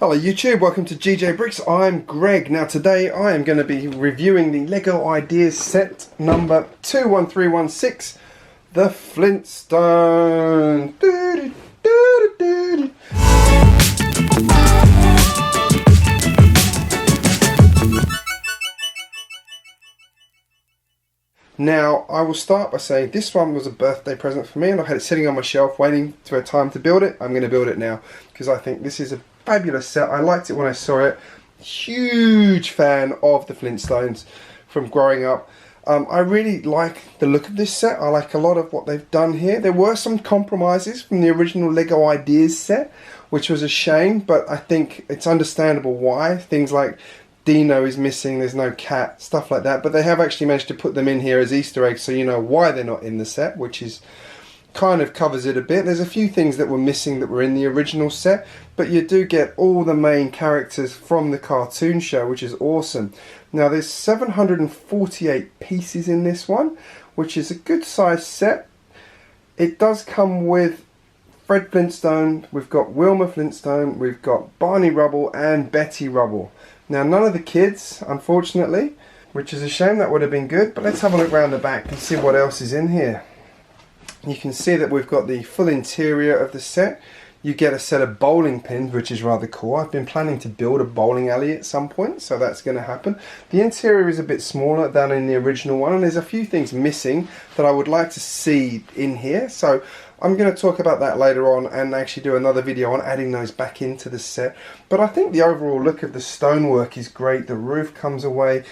Hello YouTube, welcome to GJBricks. I'm Greg. Now today I am going to be reviewing the LEGO Ideas set number 21316, the Flintstones. Now I will start by saying this one was a birthday present for me and I had it sitting on my shelf waiting for a time to build it. I'm going to build it now because I think this is a fabulous set. I liked it when I saw it. Huge fan of the Flintstones from growing up. I really like the look of this set. I like a lot of what they've done here. There were some compromises from the original LEGO Ideas set, which was a shame, but I think it's understandable why. Things like Dino is missing, there's no cat, stuff like that. But they have actually managed to put them in here as Easter eggs so you know why they're not in the set, which is kind of covers it a bit. There's a few things that were missing that were in the original set, but you do get all the main characters from the cartoon show, which is awesome. Now there's 748 pieces in this one, which is a good size set. It does come with Fred Flintstone, we've got Wilma Flintstone, we've got Barney Rubble and Betty Rubble. Now none of the kids, unfortunately, which is a shame. That would have been good, but let's have a look around the back and see what else is in here. You can see that we've got the full interior of the set. You get a set of bowling pins, which is rather cool. I've been planning to build a bowling alley at some point, so that's going to happen. The interior is a bit smaller than in the original one, and there's a few things missing that I would like to see in here. So I'm going to talk about that later on and actually do another video on adding those back into the set. But I think the overall look of the stonework is great. The roof comes away.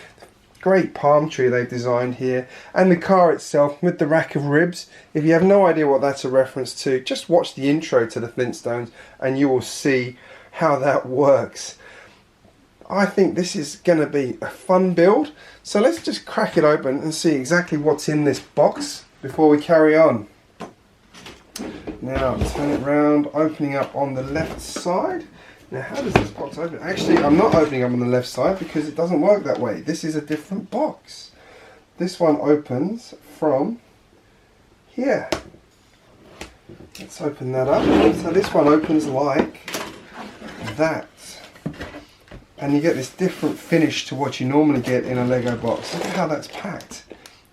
Great palm tree they've designed here, and the car itself with the rack of ribs. If you have no idea what that's a reference to, just watch the intro to the Flintstones and you will see how that works. I think this is going to be a fun build, so let's just crack it open and see exactly what's in this box before we carry on. Now turn it round, opening up on the left side. Now how does this box open? Actually, I'm not opening up on the left side because it doesn't work that way. This is a different box. This one opens from here. Let's open that up. So this one opens like that. And you get this different finish to what you normally get in a Lego box. Look at how that's packed.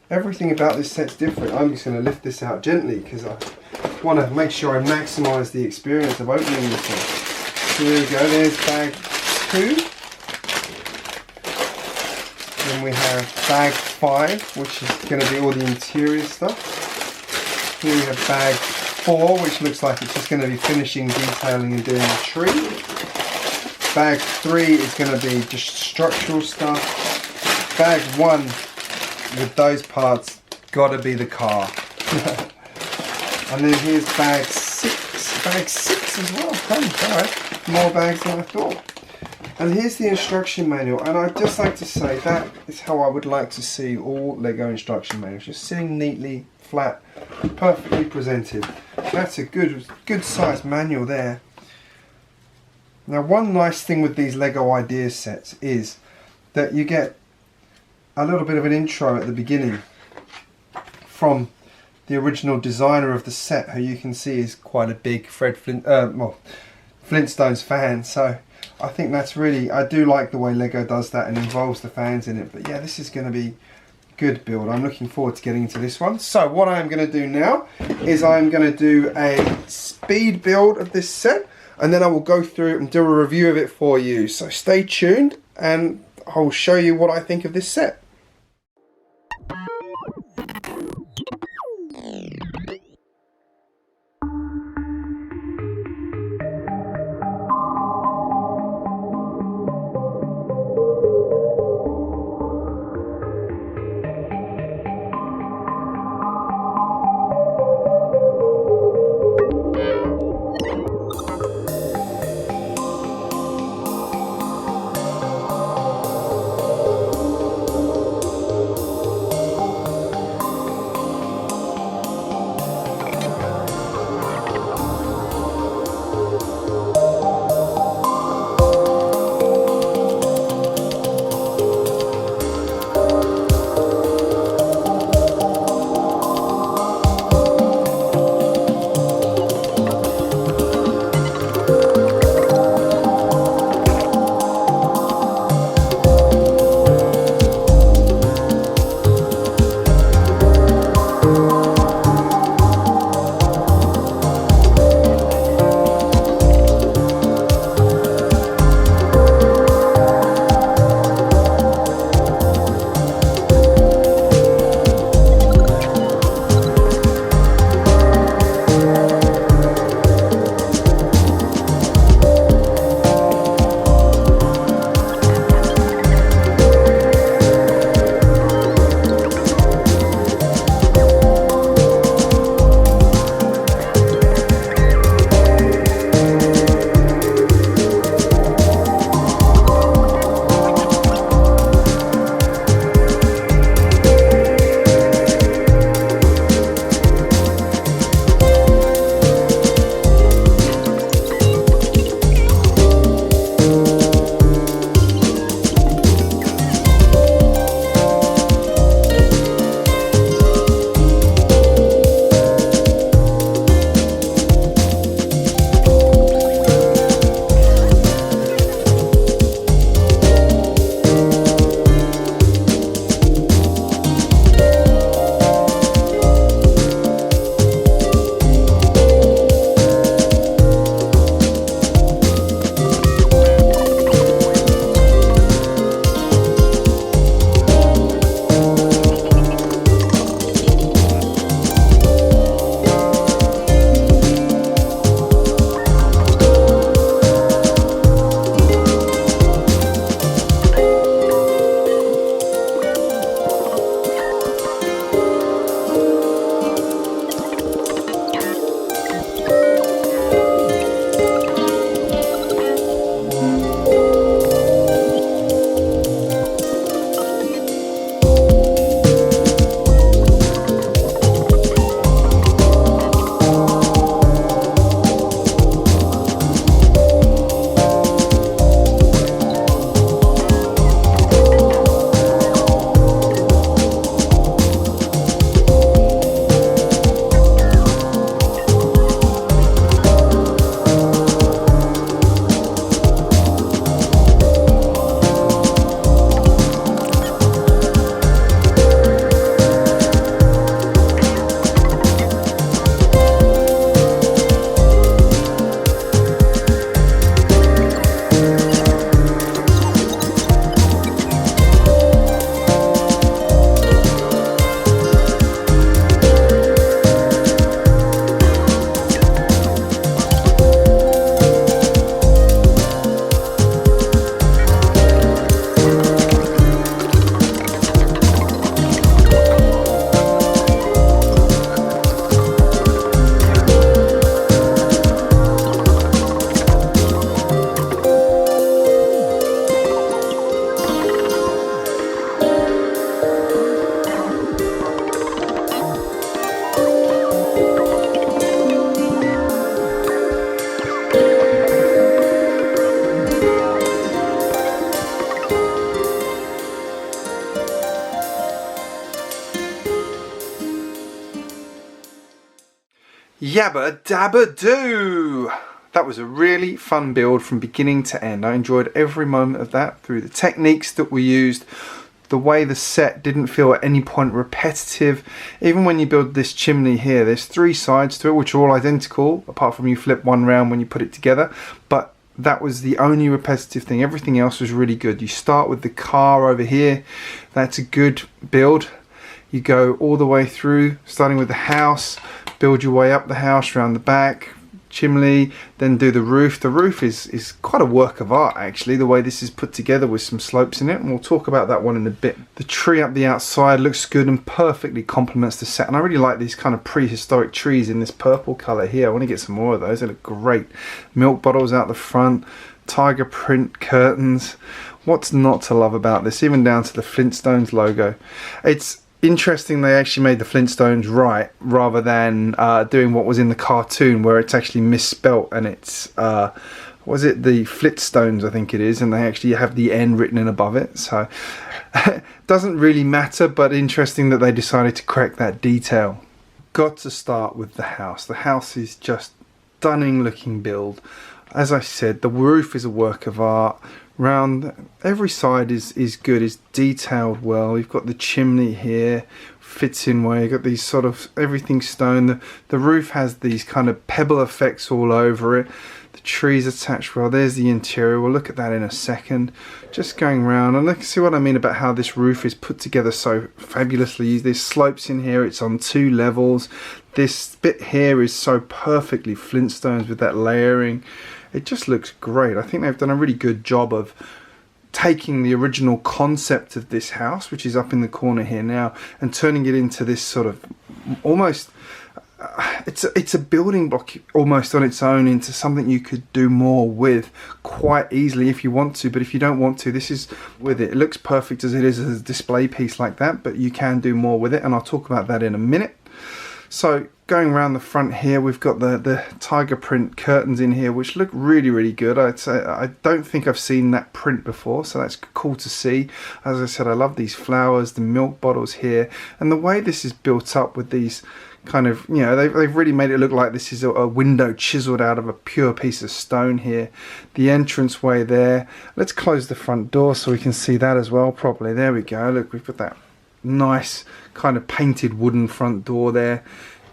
Everything about this set's different. I'm just going to lift this out gently because I want to make sure I maximise the experience of opening this one. So there we go, there's bag 2. Then we have bag 5, which is going to be all the interior stuff. Here we have bag 4, which looks like it's just going to be finishing, detailing and doing the tree. Bag 3 is going to be just structural stuff. Bag 1 with those parts, gotta be the car. And then here's bag 6. Bag 6 as well, alright. More bags than I thought. And here's the instruction manual, and I'd just like to say that is how I would like to see all LEGO instruction manuals, just sitting neatly, flat, perfectly presented. That's a good sized manual there. Now one nice thing with these LEGO Ideas sets is that you get a little bit of an intro at the beginning from the original designer of the set, who you can see is quite a big Flintstones fan, so I think that's really, I do like the way LEGO does that and involves the fans in it. But yeah, this is going to be a good build. I'm looking forward to getting into this one. So what I'm going to do now is I'm going to do a speed build of this set, and then I will go through and do a review of it for you. So stay tuned and I'll show you what I think of this set. Yabba Dabba Doo! That was a really fun build from beginning to end. I enjoyed every moment of that through the techniques that we used, the way the set didn't feel at any point repetitive. Even when you build this chimney here, there's 3 sides to it which are all identical, apart from you flip one round when you put it together. But that was the only repetitive thing. Everything else was really good. You start with the car over here. That's a good build. You go all the way through, starting with the house, build your way up the house, around the back, chimney, then do the roof. The roof is quite a work of art actually, the way this is put together with some slopes in it, and we'll talk about that one in a bit. The tree up the outside looks good and perfectly complements the set, and I really like these kind of prehistoric trees in this purple colour here. I want to get some more of those, they look great. Milk bottles out the front, tiger print curtains. What's not to love about this, even down to the Flintstones logo. It's interesting they actually made the Flintstones right, rather than doing what was in the cartoon where it's actually misspelt and it's was it the Flintstones, I think it is, and they actually have the N written in above it. So doesn't really matter, but interesting that they decided to correct that detail. Got to start with the house. The house is just stunning looking build. As I said, the roof is a work of art. Round every side is good, is detailed well. You've got the chimney here, fits in well. You've got these sort of everything stone. The roof has these kind of pebble effects all over it. The trees attached well. There's the interior. We'll look at that in a second. Just going around, and let's see what I mean about how this roof is put together so fabulously. There's slopes in here. It's on 2 levels. This bit here is so perfectly Flintstones with that layering. It just looks great. I think they've done a really good job of taking the original concept of this house, which is up in the corner here now, and turning it into this sort of almost it's a building block almost on its own, into something you could do more with quite easily if you want to. But if you don't want to, this is with it. It looks perfect as it is as a display piece like that, but you can do more with it, and I'll talk about that in a minute. So going around the front here, we've got the tiger print curtains in here, which look really good. I'd say I don't think I've seen that print before, so that's cool to see. As I said, I love these flowers, the milk bottles here, and the way this is built up with these kind of, you know, they've really made it look like this is a window chiseled out of a pure piece of stone here. The entranceway there. Let's close the front door so we can see that as well properly. There we go. Look, we've got that nice kind of painted wooden front door there.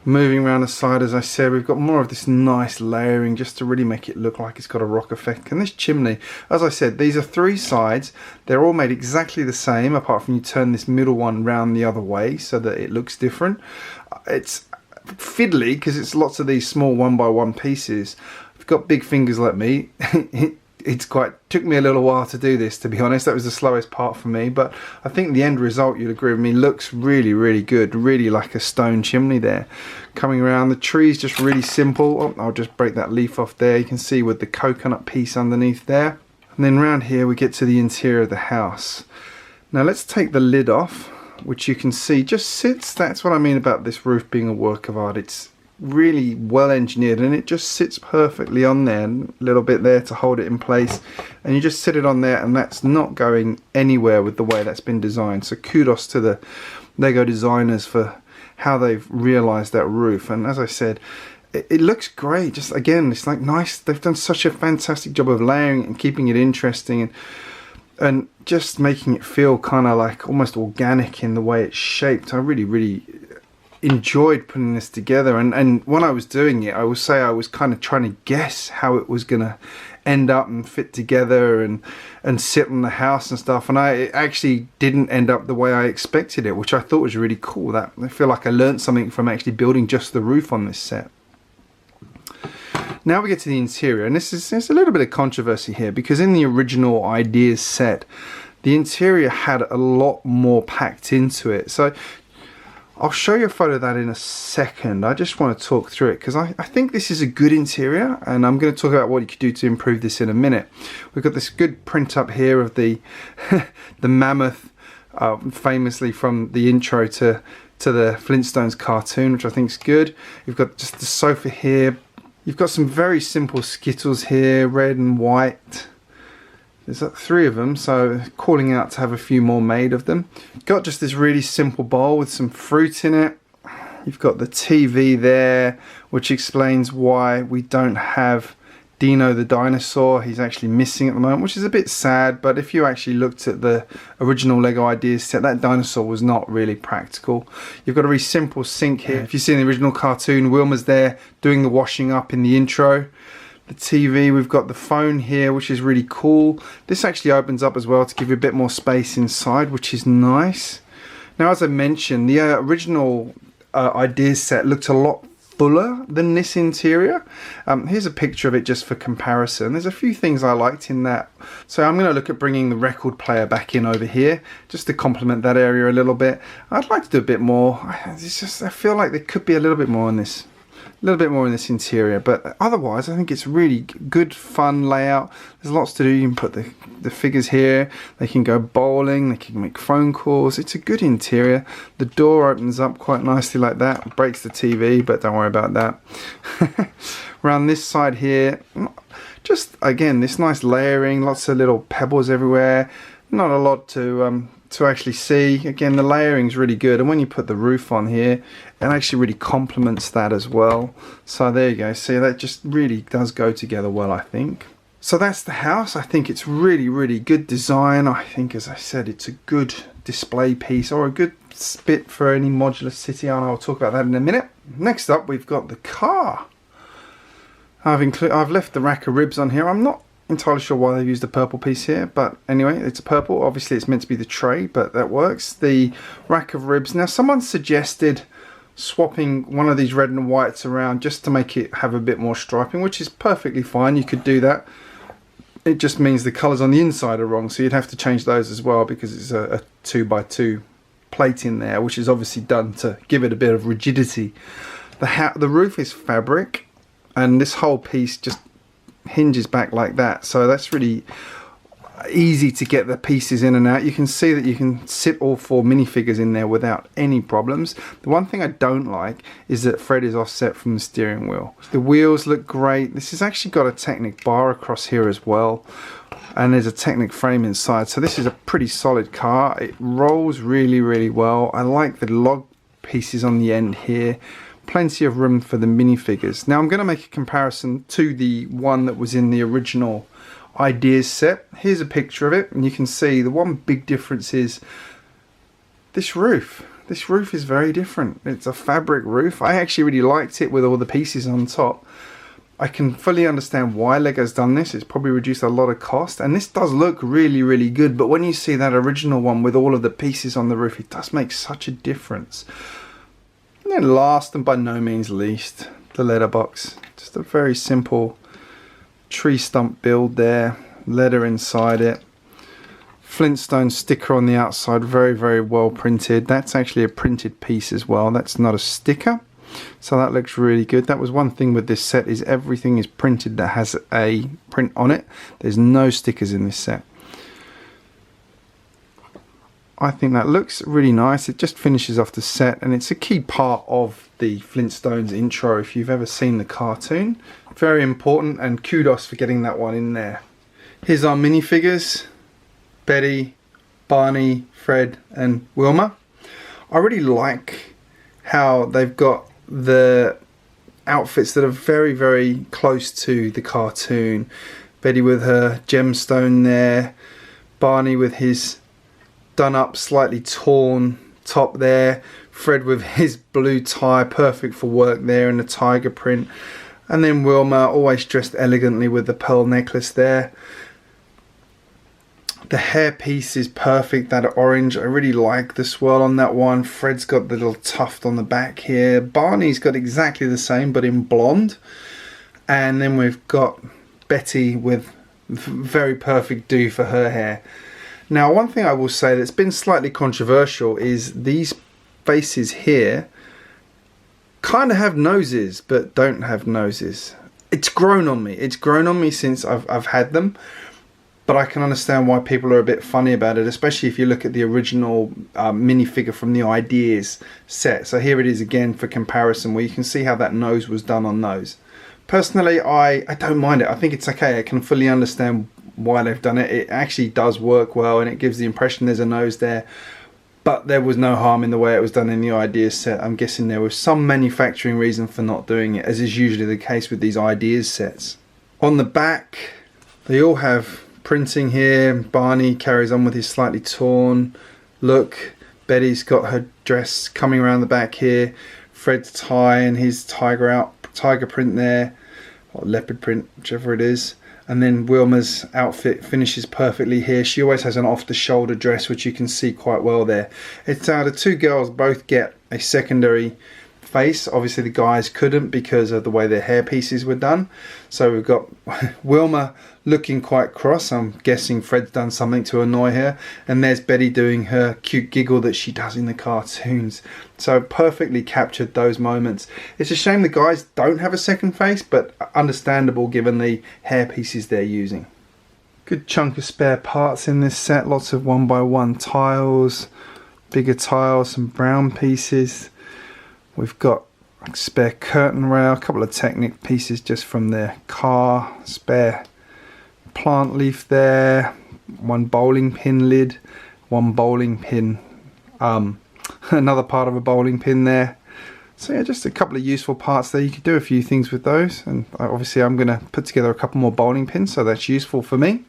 Moving around the side, as I said, we've got more of this nice layering just to really make it look like it's got a rock effect. And this chimney, as I said, these are 3 sides. They're all made exactly the same, apart from you turn this middle one round the other way so that it looks different. It's fiddly because it's lots of these small 1x1 pieces. If you've got big fingers like me, took me a little while to do this, to be honest. That was the slowest part for me, but I think the end result, you'll agree with me, looks really good. Really like a stone chimney there. Coming around, the tree's just really simple. Oh, I'll just break that leaf off there. You can see with the coconut piece underneath there. And then round here we get to the interior of the house. Now let's take the lid off, which you can see just sits. That's what I mean about this roof being a work of art. It's really well engineered, and it just sits perfectly on there, and a little bit there to hold it in place, and you just sit it on there, and that's not going anywhere with the way that's been designed. So kudos to the LEGO designers for how they've realized that roof. And as I said, it looks great. Just again, it's like nice. They've done such a fantastic job of layering and keeping it interesting, and just making it feel kind of like almost organic in the way it's shaped. I really enjoyed putting this together, and when I was doing it, I will say I was kind of trying to guess how it was gonna end up and fit together and sit on the house and stuff, and it actually didn't end up the way I expected it, which I thought was really cool. That I feel like I learned something from actually building just the roof on this set. Now we get to the interior, and there's a little bit of controversy here, because in the original Ideas set, the interior had a lot more packed into it. So I'll show you a photo of that in a second. I just want to talk through it because I think this is a good interior, and I'm going to talk about what you could do to improve this in a minute. We've got this good print up here of the the mammoth, famously from the intro to the Flintstones cartoon, which I think is good. You've got just the sofa here. You've got some very simple Skittles here, red and white. There's 3 of them, so calling out to have a few more made of them. Got just this really simple bowl with some fruit in it. You've got the TV there which explains why we don't have Dino the dinosaur. He's actually missing at the moment, which is a bit sad, but if you actually looked at the original LEGO Ideas set, that dinosaur was not really practical. You've got a very simple sink here. If you see in the original cartoon, Wilma's there doing the washing up in the intro. The TV, we've got the phone here, which is really cool. This actually opens up as well to give you a bit more space inside, which is nice. Now, as I mentioned, the original Ideas set looked a lot fuller than this interior. Here's a picture of it just for comparison. There's a few things I liked in that. So I'm going to look at bringing the record player back in over here just to complement that area a little bit. I'd like to do a bit more. It's just, I feel like there could be a little bit more in this. A little bit more in this interior, but otherwise I think it's really good, fun layout. There's lots to do. You can put the figures here, they can go bowling, they can make phone calls. It's a good interior. The door opens up quite nicely like that, breaks the TV, but don't worry about that. Around this side here, just again this nice layering, lots of little pebbles everywhere, not a lot to actually see. Again, the layering's really good, and when you put the roof on here, it actually really complements that as well. So there you go. See, that just really does go together well, I think. So that's the house. I think it's really good design. I think, as I said, it's a good display piece or a good spit for any modular city, and I'll talk about that in a minute. Next up, we've got the car. I've left the rack of ribs on here. I'm not entirely sure why they've used a purple piece here, but anyway, it's purple. Obviously it's meant to be the tray, but that works. The rack of ribs. Now, someone suggested swapping one of these red and whites around just to make it have a bit more striping, which is perfectly fine. You could do that. It just means the colours on the inside are wrong, so you'd have to change those as well, because it's a 2x2 plate in there, which is obviously done to give it a bit of rigidity. The roof is fabric, and this whole piece just hinges back like that, so that's really easy to get the pieces in and out. You can see that you can sit all 4 minifigures in there without any problems. The one thing I don't like is that Fred is offset from the steering wheel. The wheels look great. This has actually got a Technic bar across here as well, and there's a Technic frame inside, so this is a pretty solid car. It rolls really well. I like the log pieces on the end here. Plenty of room for the minifigures. Now I'm going to make a comparison to the one that was in the original Ideas set. Here's a picture of it, and you can see the one big difference is this roof. This roof is very different. It's a fabric roof. I actually really liked it with all the pieces on top. I can fully understand why LEGO's done this. It's probably reduced a lot of cost, and this does look really good, but when you see that original one with all of the pieces on the roof, it does make such a difference. And then last and by no means least, the letterbox. Just a very simple tree stump build there, letter inside it, Flintstone sticker on the outside, very well printed. That's actually a printed piece as well, that's not a sticker, so that looks really good. That was one thing with this set, is everything is printed that has a print on it. There's no stickers in this set. I think that looks really nice. It just finishes off the set, and it's a key part of the Flintstones intro if you've ever seen the cartoon. Very important, and kudos for getting that one in there. Here's our minifigures: Betty, Barney, Fred and Wilma. I really like how they've got the outfits that are very close to the cartoon. Betty with her gemstone there, Barney with his done up, slightly torn top there, Fred with his blue tie, perfect for work there, and the tiger print, and then Wilma always dressed elegantly with the pearl necklace there. The hair piece is perfect, that orange. I really like the swirl on that one. Fred's got the little tuft on the back here. Barney's got exactly the same but in blonde, and then we've got Betty with very perfect do for her hair. Now, one thing I will say that's been slightly controversial is these faces here kind of have noses but don't have noses. It's grown on me. It's grown on me since I've had them, but I can understand why people are a bit funny about it, especially if you look at the original minifigure from the Ideas set. So here it is again for comparison, where you can see how that nose was done on those. Personally, I don't mind it. I think it's okay. I can fully understand why they've done it. It actually does work well, and it gives the impression there's a nose there. but there was no harm in the way it was done in the Ideas set. I'm guessing there was some manufacturing reason for not doing it, as is usually the case with these Ideas sets. On the back, they all have printing here. Barney carries on with his slightly torn look. Betty's got her dress coming around the back here. Fred's tie and his tiger print there, or leopard print, whichever it is. And then Wilma's outfit finishes perfectly here. She always has an off-the-shoulder dress, which you can see quite well there. It's how the two girls both get a secondary face. Obviously the guys couldn't because of the way their hair pieces were done. So we've got Wilma looking quite cross. I'm guessing Fred's done something to annoy her. And there's Betty doing her cute giggle that she does in the cartoons. So perfectly captured those moments. It's a shame the guys don't have a second face, but understandable given the hair pieces they're using. Good chunk of spare parts in this set. Lots of 1x1 tiles, bigger tiles, some brown pieces. We've got a spare curtain rail, a couple of Technic pieces just from their car, spare plant leaf there, one bowling pin lid, one bowling pin, another part of a bowling pin there. So yeah, just a couple of useful parts there. You could do a few things with those, and obviously I'm going to put together a couple more bowling pins, so that's useful for me.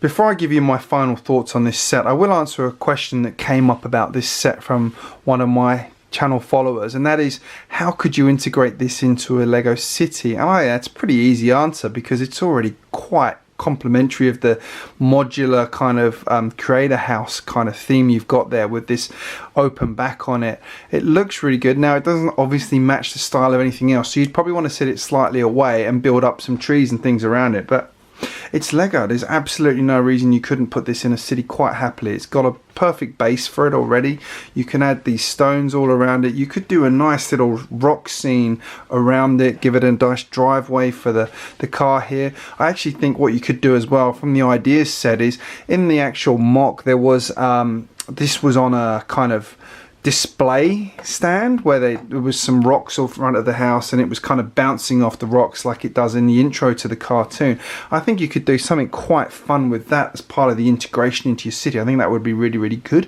Before I give you my final thoughts on this set, I will answer a question that came up about this set from one of my channel followers, and that is, how could you integrate this into a Lego city? And that's a pretty easy answer, because it's already quite complementary of the modular kind of creator house kind of theme you've got there with this open back on it. It looks really good. Now it doesn't obviously match the style of anything else, so you'd probably want to set it slightly away and build up some trees and things around it, but it's Lego. There's absolutely no reason you couldn't put this in a city quite happily. It's got a perfect base for it already. You can add these stones all around it. You could do a nice little rock scene around it, give it a nice driveway for the car here. I actually think what you could do as well from the Ideas set is, in the actual mock there was, this was on a kind of display stand where there was some rocks all front of the house, and it was kind of bouncing off the rocks like it does in the intro to the cartoon. I think you could do something quite fun with that as part of the integration into your city. I think that would be really, really good.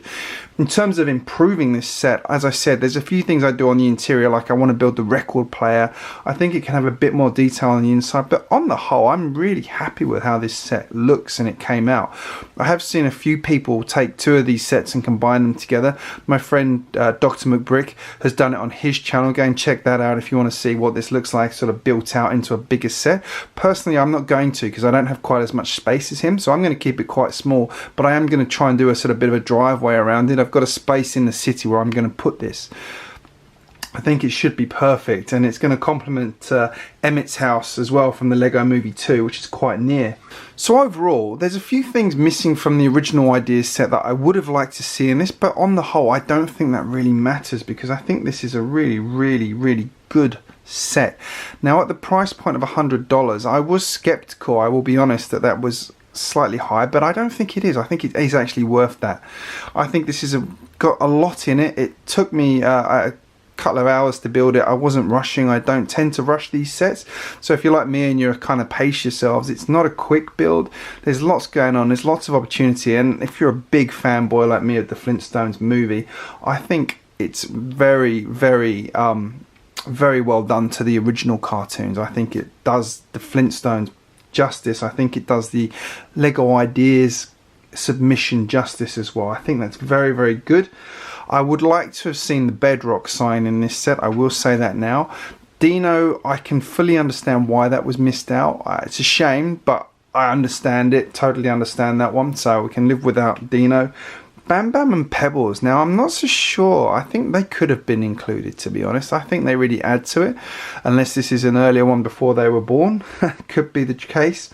In terms of improving this set, as I said, there's a few things I do on the interior, like I want to build the record player. I think it can have a bit more detail on the inside, but on the whole, I'm really happy with how this set looks and it came out. I have seen a few people take two of these sets and combine them together. My friend Dr. McBrick has done it on his channel. Go and check that out if you want to see what this looks like sort of built out into a bigger set. Personally, I'm not going to, because I don't have quite as much space as him, so I'm going to keep it quite small, but I am going to try and do a sort of bit of a driveway around it. I've got a space in the city where I'm going to put this. I think it should be perfect, and it's going to complement Emmett's house as well from the Lego Movie 2, which is quite near. So overall, there's a few things missing from the original Ideas set that I would have liked to see in this, but on the whole, I don't think that really matters, because I think this is a really, really, really good set. Now, at the price point of $100, I was skeptical, I will be honest, that was slightly high, but I don't think it is. I think it is actually worth that. I think this is got a lot in it. It took me a couple of hours to build it. I wasn't rushing. I don't tend to rush these sets, so if you're like me and you're kind of pace yourselves, it's not a quick build. There's lots going on, there's lots of opportunity, and if you're a big fanboy like me of the Flintstones movie, I think it's very, very very well done to the original cartoons. I think it does the Flintstones justice. I think it does the Lego Ideas submission justice as well. I think that's very, very good. I would like to have seen the bedrock sign in this set. I will say that now. Dino, I can fully understand why that was missed out. It's a shame, but I understand it. Totally understand that one. So we can live without Dino. Bam Bam and Pebbles. Now, I'm not so sure. I think they could have been included, to be honest. I think they really add to it. Unless this is an earlier one before they were born. Could be the case.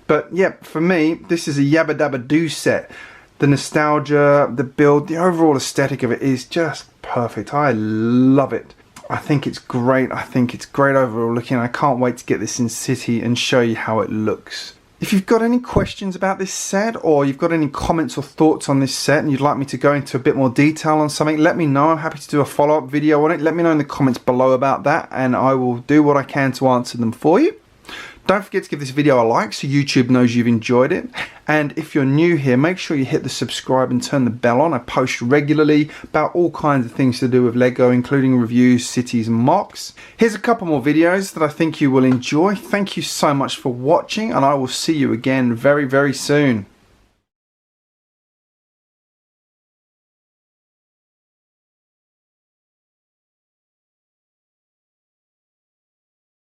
But yeah, for me, this is a Yabba Dabba Doo set. The nostalgia, the build, the overall aesthetic of it is just perfect. I love it. I think it's great. I think it's great overall looking. I can't wait to get this in City and show you how it looks. If you've got any questions about this set, or you've got any comments or thoughts on this set and you'd like me to go into a bit more detail on something, let me know. I'm happy to do a follow-up video on it. Let me know in the comments below about that, and I will do what I can to answer them for you. Don't forget to give this video a like so YouTube knows you've enjoyed it. And if you're new here, make sure you hit the subscribe and turn the bell on. I post regularly about all kinds of things to do with LEGO, including reviews, cities and mocks. Here's a couple more videos that I think you will enjoy. Thank you so much for watching, and I will see you again very, very soon.